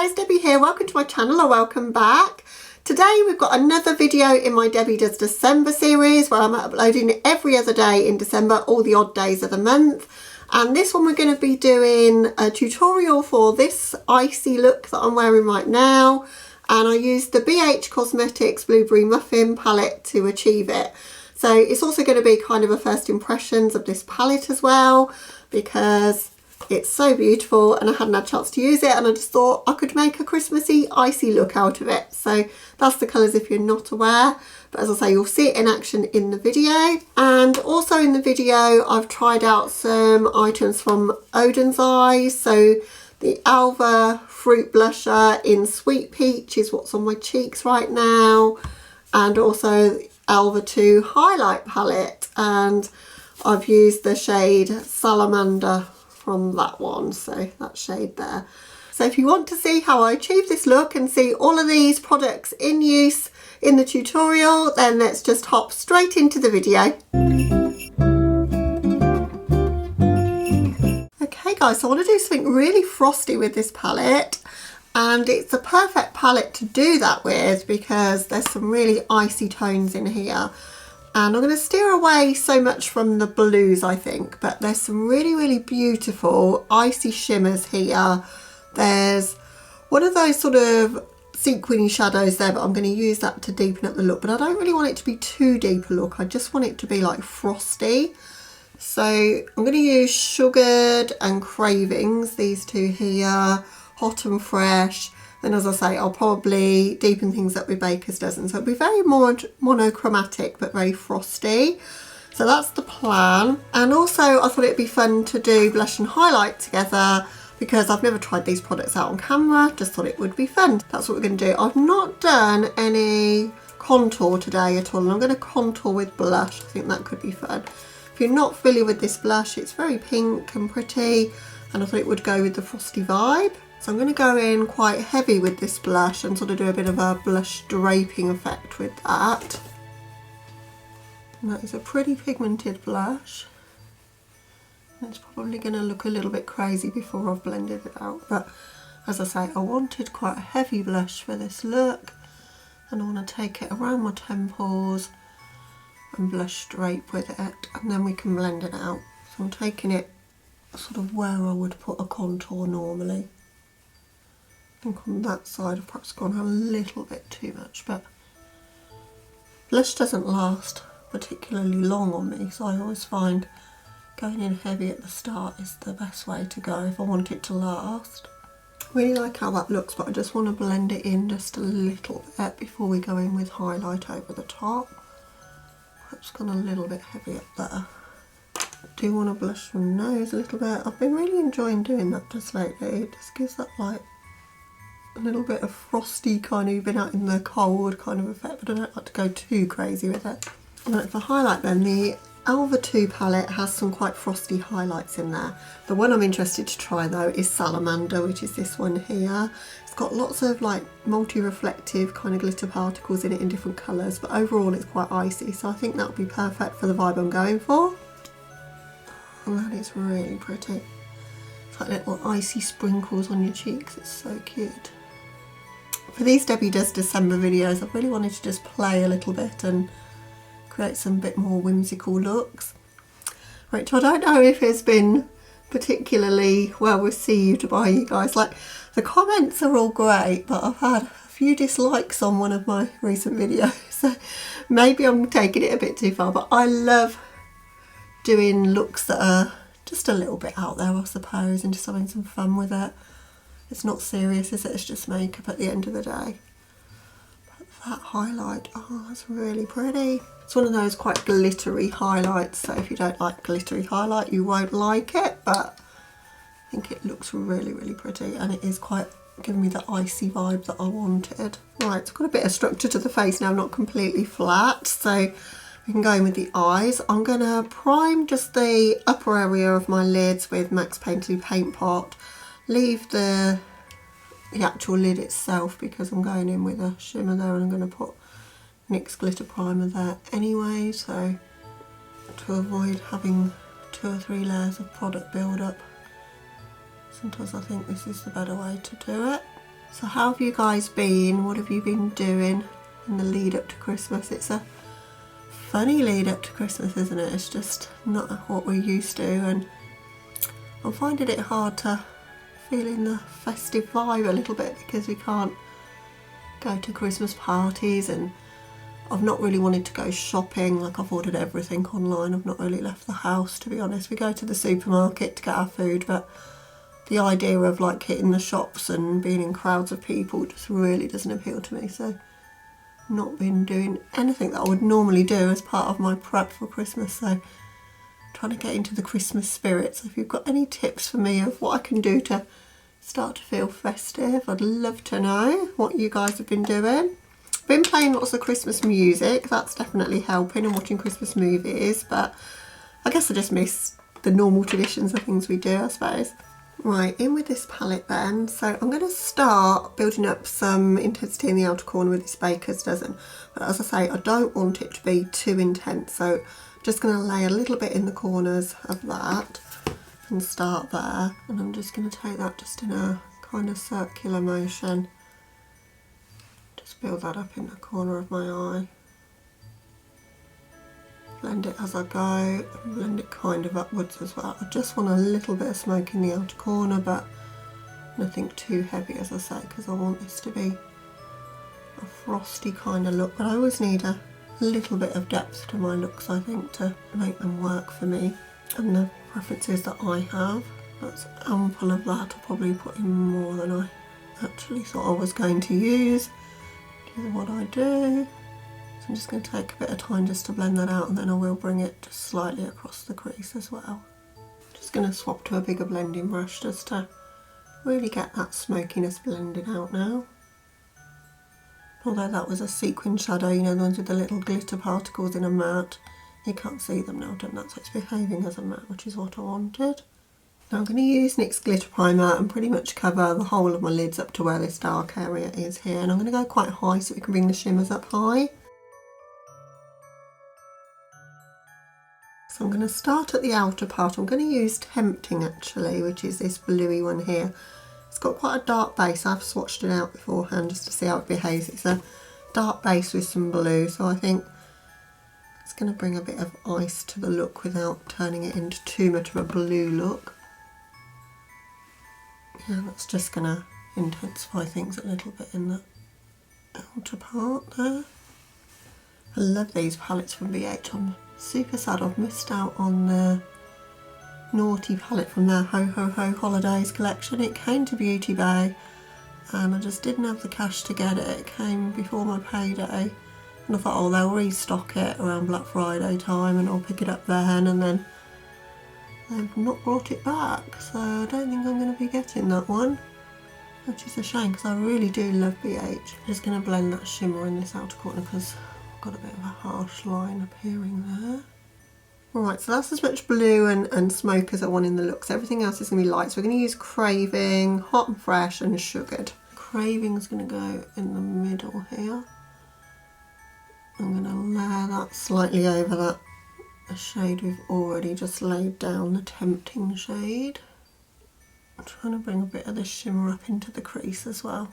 guys, Debbie here. Welcome to my channel or welcome back. Today we've got another video in my Debbie Does December series where I'm uploading every other day in December, all the odd days of the month. And this one we're going to be doing a tutorial for this icy look that I'm wearing right now. And I used the BH Cosmetics Blueberry Muffin palette to achieve it. So it's also going to be kind of a first impressions of this palette as well, because it's so beautiful and I hadn't had a chance to use it, and I just thought I could make a Christmassy icy look out of it. So that's the colours if you're not aware, but as I say, you'll see it in action in the video. And also in the video I've tried out some items from Oden's Eyes. So the Alva Fruit Blusher in Sweet Peach is what's on my cheeks right now, and also Alva 2 highlight palette, and I've used the shade Salamander from that one, so that shade there. So if you want to see how I achieve this look and see all of these products in use in the tutorial, then let's just hop straight into the video. Okay guys, so I want to do something really frosty with this palette, and it's a perfect palette to do that with because there's some really icy tones in here. And I'm going to steer away so much from the blues, I think, but there's some really beautiful icy shimmers here. There's one of those sort of sequiny shadows there, but I'm going to use that to deepen up the look. But I don't really want it to be too deep a look. I just want it to be like frosty. So I'm going to use Sugared and Cravings, these two here, Hot and Fresh. And as I say, I'll probably deepen things up with Baker's Dozen. So it'll be very monochromatic, but very frosty. So that's the plan. And also I thought it'd be fun to do blush and highlight together because I've never tried these products out on camera. Just thought it would be fun. That's what we're going to do. I've not done any contour today at all. And I'm going to contour with blush. I think that could be fun. If you're not familiar with this blush, it's very pink and pretty. And I thought it would go with the frosty vibe. So I'm going to go in quite heavy with this blush and sort of do a bit of a blush draping effect with that. And that is a pretty pigmented blush. And it's probably going to look a little bit crazy before I've blended it out. But as I say, I wanted quite a heavy blush for this look. And I want to take it around my temples and blush drape with it. And then we can blend it out. So I'm taking it sort of where I would put a contour normally. I think on that side I've perhaps gone a little bit too much, but blush doesn't last particularly long on me, so I always find going in heavy at the start is the best way to go if I want it to last. I really like how that looks, but I just want to blend it in just a little bit before we go in with highlight over the top. Perhaps gone a little bit heavy up there. I do want to blush my nose a little bit. I've been really enjoying doing that just lately. It just gives that like a little bit of frosty kind of, you've been out in the cold kind of effect, but I don't like to go too crazy with it. Right, for highlight then, the Alva 2 palette has some quite frosty highlights in there. The one I'm interested to try though is Salamander, which is this one here. It's got lots of like multi-reflective kind of glitter particles in it in different colours, but overall it's quite icy, so I think that would be perfect for the vibe I'm going for. And that is really pretty. It's like little icy sprinkles on your cheeks, it's so cute. For these Debbie Does December videos, I really wanted to just play a little bit and create some bit more whimsical looks. Right, so I don't know if it's been particularly well received by you guys. Like, the comments are all great, but I've had a few dislikes on one of my recent videos, so maybe I'm taking it a bit too far, but I love doing looks that are just a little bit out there, I suppose, and just having some fun with it. It's not serious, is it? It's just makeup at the end of the day. But that highlight, oh, that's really pretty. It's one of those quite glittery highlights, so if you don't like glittery highlight, you won't like it, but I think it looks really pretty, and it is quite giving me the icy vibe that I wanted. Right, it's got a bit of structure to the face now, not completely flat, so we can go in with the eyes. I'm going to prime just the upper area of my lids with Max Painterly Paint Pot. Leave the actual lid itself because I'm going in with a shimmer there, and I'm going to put NYX Glitter Primer there anyway, so to avoid having 2 or 3 layers of product build up. Sometimes I think this is the better way to do it. So how have you guys been? What have you been doing in the lead up to Christmas? It's a funny lead up to Christmas, isn't it? It's just not what we're used to, and I'm finding it hard to feel in the festive vibe a little bit because we can't go to Christmas parties, and I've not really wanted to go shopping. Like, I've ordered everything online. I've not really left the house, to be honest. We go to the supermarket to get our food, but the idea of like hitting the shops and being in crowds of people just really doesn't appeal to me. So not been doing anything that I would normally do as part of my prep for Christmas. So trying to get into the Christmas spirit. So if you've got any tips for me of what I can do to start to feel festive, I'd love to know what you guys have been doing. Been playing lots of Christmas music, that's definitely helping, and watching Christmas movies, but I guess I just miss the normal traditions of things we do, I suppose. Right, in with this palette then. So I'm going to start building up some intensity in the outer corner with this Baker's Dozen, but as I say, I don't want it to be too intense, so I'm just going to lay a little bit in the corners of that and start there, and I'm just going to take that just in a kind of circular motion. Build that up in the corner of my eye. Blend it as I go, and blend it kind of upwards as well. I just want a little bit of smoke in the outer corner, but nothing too heavy, as I say, because I want this to be a frosty kind of look. But I always need a little bit of depth to my looks, I think, to make them work for me and the preferences that I have. That's ample of that. I'll probably put in more than I actually thought I was going to use. What I do. So I'm just going to take a bit of time just to blend that out, and then I will bring it just slightly across the crease as well. Just going to swap to a bigger blending brush just to really get that smokiness blended out now. Although that was a sequin shadow, you know, the ones with the little glitter particles in a matte, you can't see them now, don't that? So it's behaving as a matte, which is what I wanted. Now I'm going to use NYX Glitter Primer and pretty much cover the whole of my lids up to where this dark area is here. And I'm going to go quite high so we can bring the shimmers up high. So I'm going to start at the outer part. I'm going to use Tempting actually, which is this bluey one here. It's got quite a dark base. I've swatched it out beforehand just to see how it behaves. It's a dark base with some blue, so I think it's going to bring a bit of ice to the look without turning it into too much of a blue look. Yeah, that's just going to intensify things a little bit in the outer part there. I love these palettes from BH. I'm super sad I've missed out on the Naughty palette from their Ho Ho Ho Holidays collection. It came to Beauty Bay and I just didn't have the cash to get it. It came before my payday and I thought, oh, they'll restock it around Black Friday time and I'll pick it up then, and then they've not brought it back, so I don't think I'm going to be getting that one, which is a shame because I really do love BH. I'm just going to blend that shimmer in this outer corner because I've got a bit of a harsh line appearing there. Alright, so that's as much blue and smoke as I want in the look, so everything else is going to be light. So we're going to use Craving, Hot and Fresh and Sugared. Craving is going to go in the middle here. I'm going to layer that slightly over that a shade we've already just laid down, the Tempting shade. I'm trying to bring a bit of the shimmer up into the crease as well.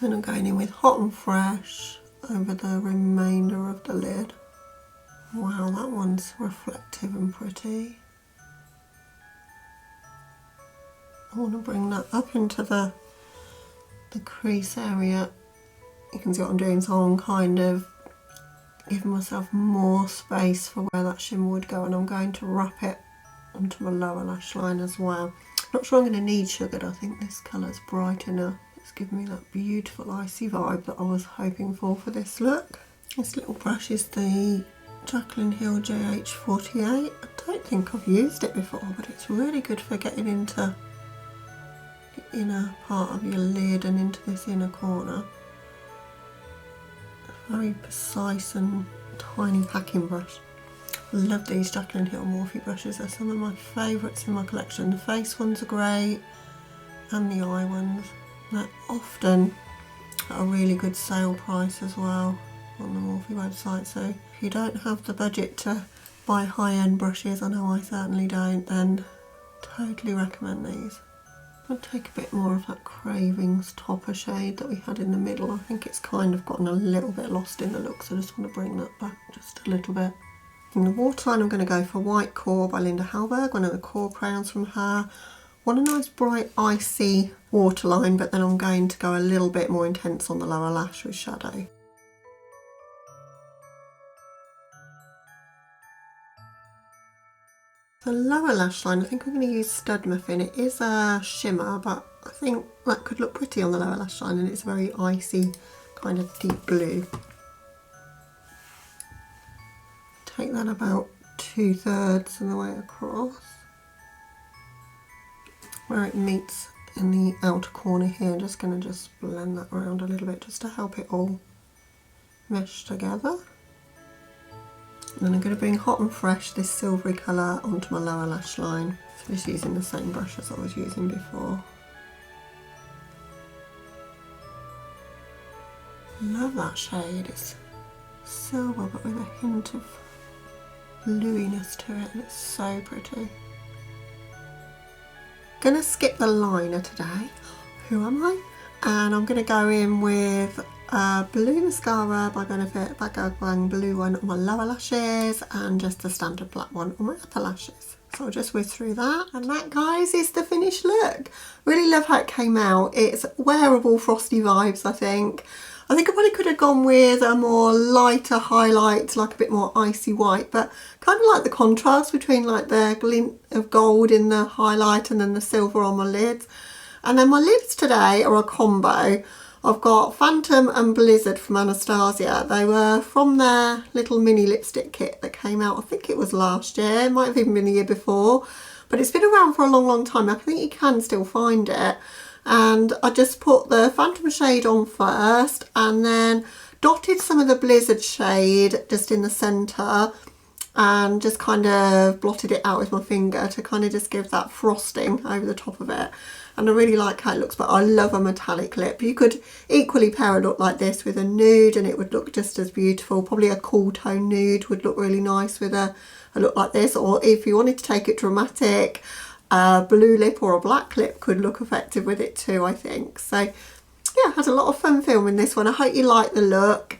Then I'm going in with Hot and Fresh over the remainder of the lid. Wow, that one's reflective and pretty. I want to bring that up into the crease area. You can see what I'm doing, so I'm kind of giving myself more space for where that shimmer would go, and I'm going to wrap it onto my lower lash line as well. Not sure I'm going to need Sugared. I think this colour's bright enough. It's giving me that beautiful icy vibe that I was hoping for this look. This little brush is the Jaclyn Hill JH48. I don't think I've used it before, but it's really good for getting into the inner part of your lid and into this inner corner. Very precise and tiny packing brush. I love these Jaclyn Hill Morphe brushes. They're some of my favourites in my collection. The face ones are great and the eye ones. They're often at a really good sale price as well on the Morphe website. So if you don't have the budget to buy high-end brushes, I know I certainly don't, then totally recommend these. I'll take a bit more of that Cravings Topper shade that we had in the middle. I think it's kind of gotten a little bit lost in the look, so I just want to bring that back just a little bit. In the waterline, I'm going to go for White Core by Linda Hallberg, one of the core crayons from her. Want a nice bright icy waterline, but then I'm going to go a little bit more intense on the lower lash with shadow. The lower lash line, I think I'm going to use Stud Muffin. It is a shimmer, but I think that could look pretty on the lower lash line, and it's a very icy kind of deep blue. Take that about 2/3 of the way across. Where it meets in the outer corner here, just going to just blend that around a little bit just to help it all mesh together. And then I'm going to bring Hot and Fresh, this silvery colour, onto my lower lash line. So just using the same brush as I was using before. Love that shade. It's silver but with a hint of bluiness to it, and it's so pretty. Gonna skip the liner today. Who am I? And I'm gonna go in with blue mascara by Benefit, BadGalBang blue one on my lower lashes, and just the standard black one on my upper lashes. So I'll just whiz through that, and that, guys, is the finished look. Really love how it came out. It's wearable frosty vibes, I think. I probably could have gone with a more lighter highlight, like a bit more icy white, but kind of like the contrast between like the glint of gold in the highlight and then the silver on my lids. And then my lids today are a combo. I've got Phantom and Blizzard from Anastasia. They were from their little mini lipstick kit that came out, I think it was last year, it might have even been the year before, but it's been around for a long, long time. I think you can still find it. And I just put the Phantom shade on first and then dotted some of the Blizzard shade just in the centre and just kind of blotted it out with my finger to kind of just give that frosting over the top of it. And I really like how it looks, but I love a metallic lip. You could equally pair a look like this with a nude and it would look just as beautiful. Probably a cool tone nude would look really nice with a look like this, or if you wanted to take it dramatic, a blue lip or a black lip could look effective with it too, I think. So yeah, I had a lot of fun filming this one. I hope you like the look.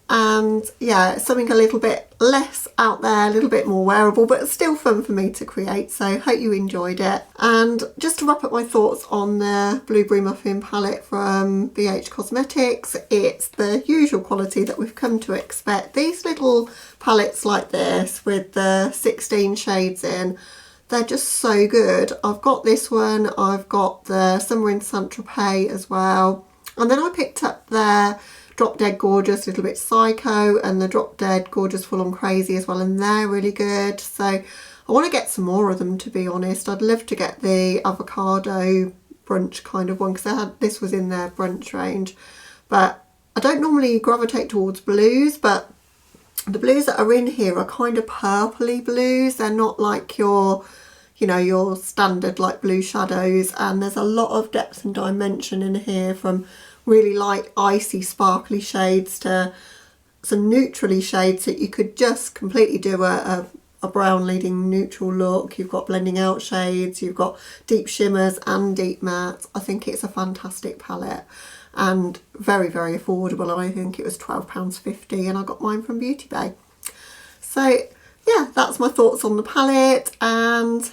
And yeah, something a little bit less out there, a little bit more wearable, but still fun for me to create. So hope you enjoyed it. And just to wrap up my thoughts on the Blueberry Muffin palette from BH Cosmetics, it's the usual quality that we've come to expect. These little palettes like this with the 16 shades in, they're just so good. I've got this one, I've got the Summer in Saint-Tropez as well. And then I picked up their Drop Dead Gorgeous Little Bit Psycho and the Drop Dead Gorgeous Full On Crazy as well, and they're really good. So I want to get some more of them, to be honest. I'd love to get the avocado brunch kind of one, because this was in their brunch range. But I don't normally gravitate towards blues, but the blues that are in here are kind of purpley blues. They're not like your, you know, your standard like blue shadows, and there's a lot of depth and dimension in here, from really light icy sparkly shades to some neutrally shades that you could just completely do a brown leading neutral look. You've got blending out shades, you've got deep shimmers and deep mattes. I think it's a fantastic palette and very, very affordable. I think it was £12.50 and I got mine from Beauty Bay. So yeah, that's my thoughts on the palette, and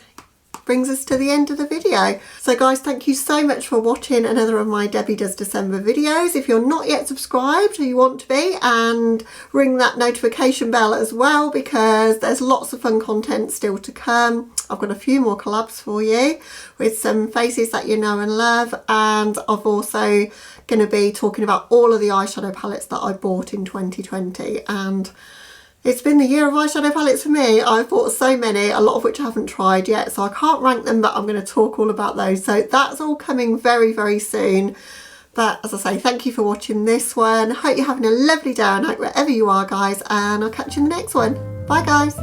brings us to the end of the video. So guys, thank you so much for watching another of my Debbie Does December videos. If you're not yet subscribed, you want to be, and ring that notification bell as well, because there's lots of fun content still to come. I've got a few more collabs for you with some faces that you know and love, and I've also going to be talking about all of the eyeshadow palettes that I bought in 2020, and it's been the year of eyeshadow palettes for me. I've bought so many, a lot of which I haven't tried yet, so I can't rank them, but I'm going to talk all about those. So that's all coming very, very soon. But as I say, thank you for watching this one. Hope you're having a lovely day or night wherever you are, guys, and I'll catch you in the next one. Bye, guys.